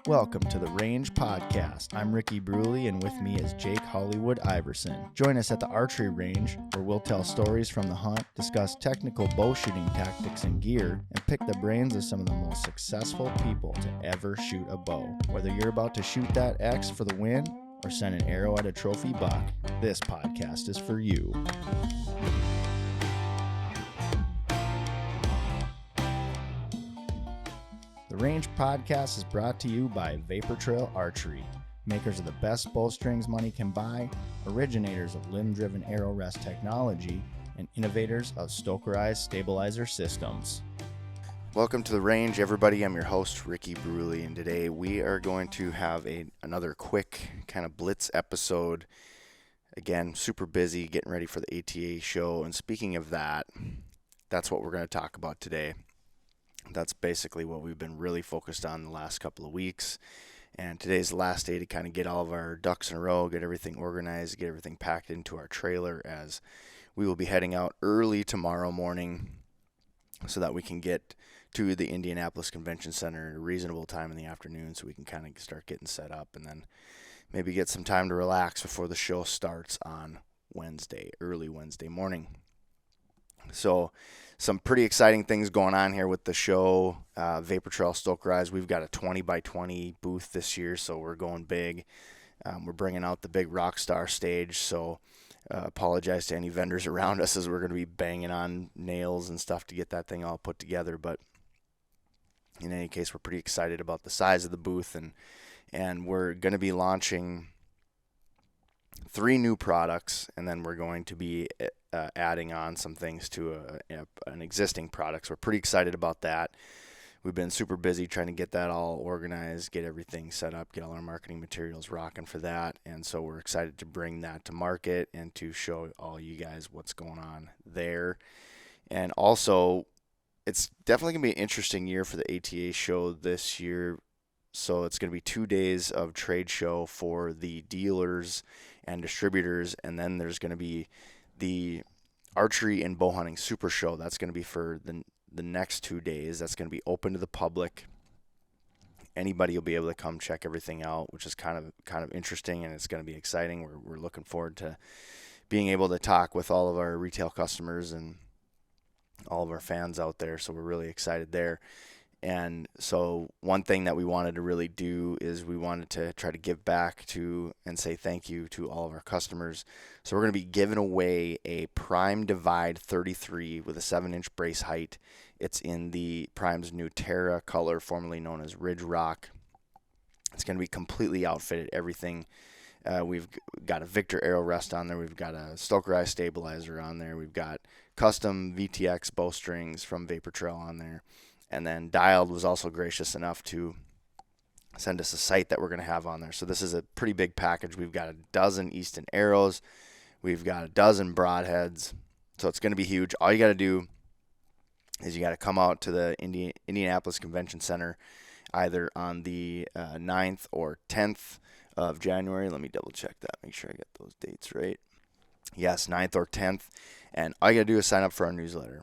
Welcome to the Range Podcast. I'm Ricky Brule, and with me is Jake Hollywood Iverson. Join us at the Archery Range, where we'll tell stories from the hunt, discuss technical bow shooting tactics and gear, and pick the brains of some of the most successful people to ever shoot a bow. Whether you're about to shoot that X for the win or send an arrow at a trophy buck, this podcast is for you. The Range Podcast is brought to you by Vapor Trail Archery, makers of the best bowstrings money can buy, originators of limb-driven arrow rest technology, and innovators of Stokerized stabilizer systems. Welcome to The Range, everybody. I'm your host, Ricky Brule, and today we are going to have another quick kind of blitz episode. Again, super busy getting ready for the ATA show, and speaking of that, that's what we're going to talk about today. That's basically what we've been really focused on the last couple of weeks. And today's the last day to kind of get all of our ducks in a row, get everything organized, get everything packed into our trailer, as we will be heading out early tomorrow morning so that we can get to the Indianapolis Convention Center at a reasonable time in the afternoon so we can kind of start getting set up and then maybe get some time to relax before the show starts on Wednesday, early Wednesday morning. So some pretty exciting things going on here with the show. Vapor Trail Stokerized, we've got a 20 by 20 booth this year, so we're going big. We're bringing out the big Rockstar stage, so apologize to any vendors around us as we're going to be banging on nails and stuff to get that thing all put together. But in any case, we're pretty excited about the size of the booth, and we're going to be launching 3 new products, and then we're going to be adding on some things to an existing product. So we're pretty excited about that. We've been super busy trying to get that all organized, get everything set up, get all our marketing materials rocking for that. And so we're excited to bring that to market and to show all you guys what's going on there. And also, it's definitely going to be an interesting year for the ATA show this year. So it's going to be 2 days of trade show for the dealers and distributors, and then there's going to be the Archery and Bow Hunting Super Show. That's going to be for the next 2 days. That's going to be open to the public. Anybody will be able to come check everything out, which is kind of interesting, and it's going to be exciting. We're looking forward to being able to talk with all of our retail customers and all of our fans out there. So we're really excited there. And so one thing that we wanted to really do is we wanted to try to give back to and say thank you to all of our customers. So we're going to be giving away a Prime Divide 33 with a 7-inch brace height. It's in the Prime's new Terra color, formerly known as Ridge Rock. It's going to be completely outfitted, everything. We've got a Victor arrow rest on there. We've got a Stokerized stabilizer on there. We've got custom VTX bowstrings from Vapor Trail on there. And then Dialed was also gracious enough to send us a sight that we're going to have on there. So this is a pretty big package. We've got a dozen Easton arrows. We've got a dozen broadheads. So it's going to be huge. All you got to do is you got to come out to the Indianapolis Convention Center either on the 9th or 10th of January. Let me double check that, make sure I get those dates right. Yes, 9th or 10th. And all you got to do is sign up for our newsletter.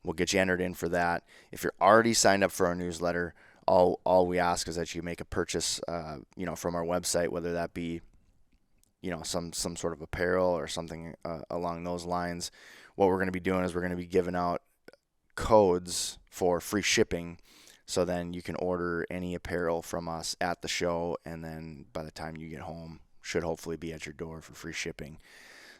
We'll get you entered in for that. If you're already signed up for our newsletter, all we ask is that you make a purchase, from our website, whether that be, some sort of apparel or something along those lines. What we're going to be doing is we're going to be giving out codes for free shipping. So then you can order any apparel from us at the show, and then by the time you get home, should hopefully be at your door for free shipping.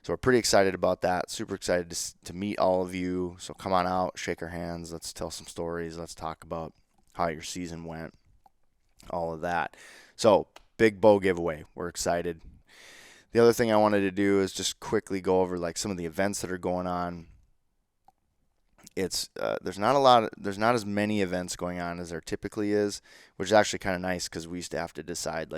So we're pretty excited about that, super excited to meet all of you. So come on out, shake our hands, let's tell some stories, let's talk about how your season went, all of that. So big bow giveaway, we're excited. The other thing I wanted to do is just quickly go over like some of the events that are going on. It's there's not as many events going on as there typically is, which is actually kind of nice because we used to have to decide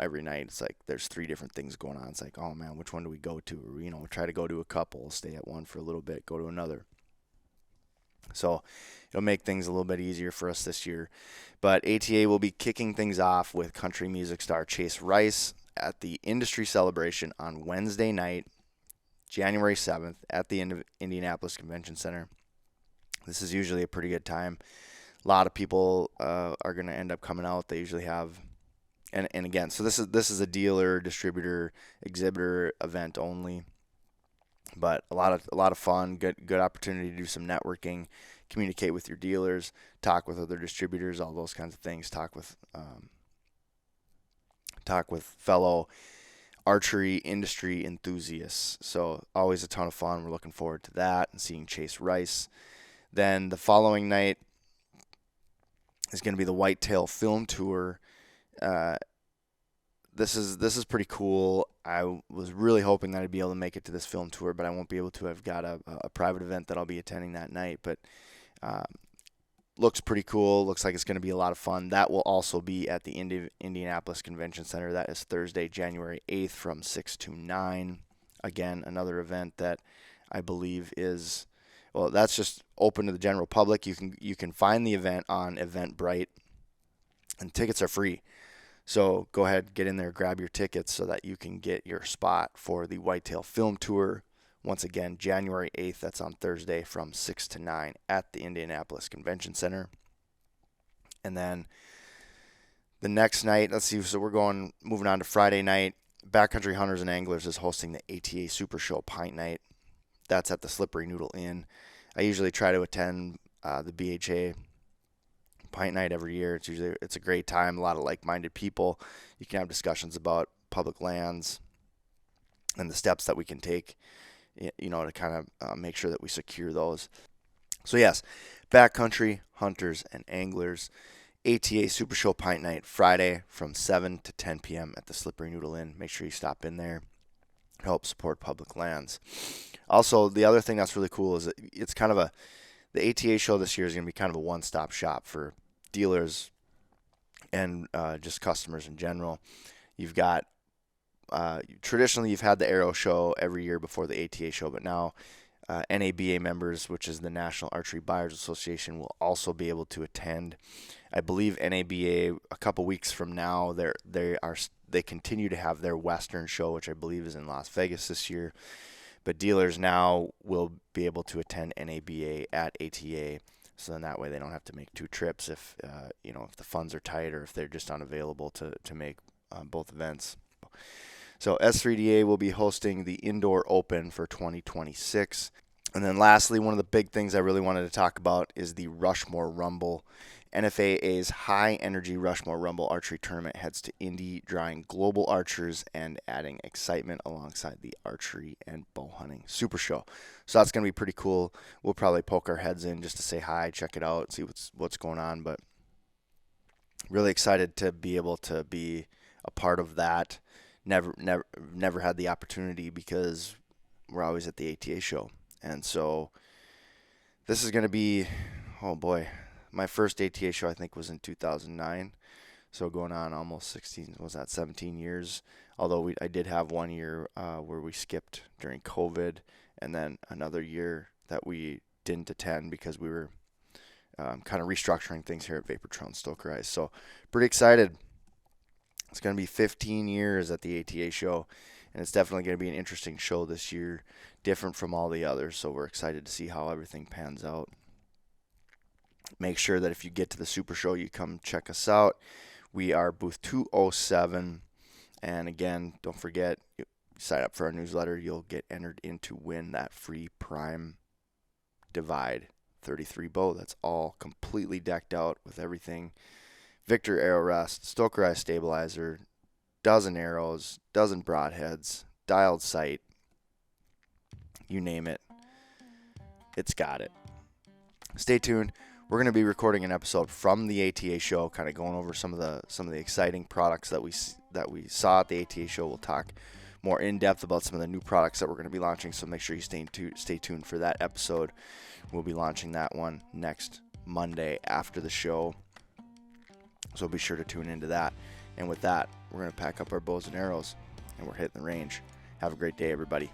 every night. It's like there's 3 different things going on. It's like, oh man, which one do we go to? Or, we try to go to a couple, stay at one for a little bit, go to another. So it'll make things a little bit easier for us this year. But ATA will be kicking things off with country music star Chase Rice at the industry celebration on Wednesday night, January 7th at the Indianapolis Convention Center. This is usually a pretty good time. A lot of people are going to end up coming out. They usually have And again, so this is a dealer, distributor, exhibitor event only, but a lot of fun, good opportunity to do some networking, communicate with your dealers, talk with other distributors, all those kinds of things. Talk with fellow archery industry enthusiasts. So always a ton of fun. We're looking forward to that and seeing Chase Rice. Then the following night is going to be the Whitetail Film Tour. This is pretty cool. I was really hoping that I'd be able to make it to this film tour, but I won't be able to. I've got a private event that I'll be attending that night, but looks pretty cool. Looks like it's going to be a lot of fun. That will also be at the Indianapolis Convention Center. That is Thursday, January 8th from 6 to 9. Again, another event that I believe is, well, that's just open to the general public. You can find the event on Eventbrite, and tickets are free. So go ahead, get in there, grab your tickets so that you can get your spot for the Whitetail Film Tour. Once again, January 8th, that's on Thursday from 6 to 9 at the Indianapolis Convention Center. And then the next night, let's see, so moving on to Friday night. Backcountry Hunters and Anglers is hosting the ATA Super Show Pint Night. That's at the Slippery Noodle Inn. I usually try to attend the BHA Pint Night every year. It's a great time, a lot of like-minded people. You can have discussions about public lands and the steps that we can take, to kind of make sure that we secure those. So yes, Backcountry Hunters and Anglers, ATA Super Show Pint Night, Friday from 7 to 10 p.m. at the Slippery Noodle Inn. Make sure you stop in there, help support public lands. Also, the other thing that's really cool is it's kind of the ATA show this year is going to be kind of a one-stop shop for dealers and just customers in general. You've got traditionally you've had the Arrow show every year before the ATA show, but now NABA members, which is the National Archery Buyers Association, will also be able to attend. I believe NABA a couple weeks from now they continue to have their Western show, which I believe is in Las Vegas this year. But dealers now will be able to attend NABA at ATA, so then that way they don't have to make two trips if the funds are tight or if they're just unavailable to make both events. So S3DA will be hosting the Indoor Open for 2026. And then lastly, one of the big things I really wanted to talk about is the Rushmore Rumble. NFAA's High Energy Rushmore Rumble Archery Tournament heads to Indy, drawing global archers and adding excitement alongside the archery and bow hunting Super Show. So that's going to be pretty cool. We'll probably poke our heads in just to say hi, check it out, see what's going on. But really excited to be able to be a part of that. Never had the opportunity because we're always at the ATA show. And so this is going to be, oh boy, my first ATA show I think was in 2009. So going on almost 17 years. Although I did have 1 year where we skipped during COVID, and then another year that we didn't attend because we were kind of restructuring things here at Vapor Trail and Stoker Eyes. So pretty excited. It's going to be 15 years at the ATA show, and it's definitely going to be an interesting show this year, different from all the others. So we're excited to see how everything pans out. Make sure that if you get to the Super Show, you come check us out. We are booth 207. And again, don't forget, you sign up for our newsletter. You'll get entered in to win that free Prime Divide 33 bow. That's all completely decked out with everything. Victor arrow rest, Stoker Eye stabilizer, dozen arrows, dozen broadheads, dialed sight. You name it. It's got it. Stay tuned. We're going to be recording an episode from the ATA show, kind of going over some of the exciting products that we saw at the ATA show. We'll talk more in depth about some of the new products that we're going to be launching. So make sure you stay tuned for that episode. We'll be launching that one next Monday after the show. So be sure to tune into that. And with that, we're going to pack up our bows and arrows, and we're hitting the range. Have a great day, everybody.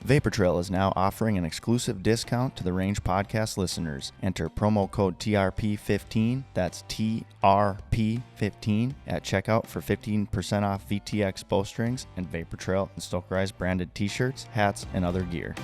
Vapor Trail is now offering an exclusive discount to the Range Podcast listeners. Enter promo code TRP15, that's TRP15, at checkout for 15% off VTX bowstrings and Vapor Trail and Stoker Eyes branded t-shirts, hats, and other gear.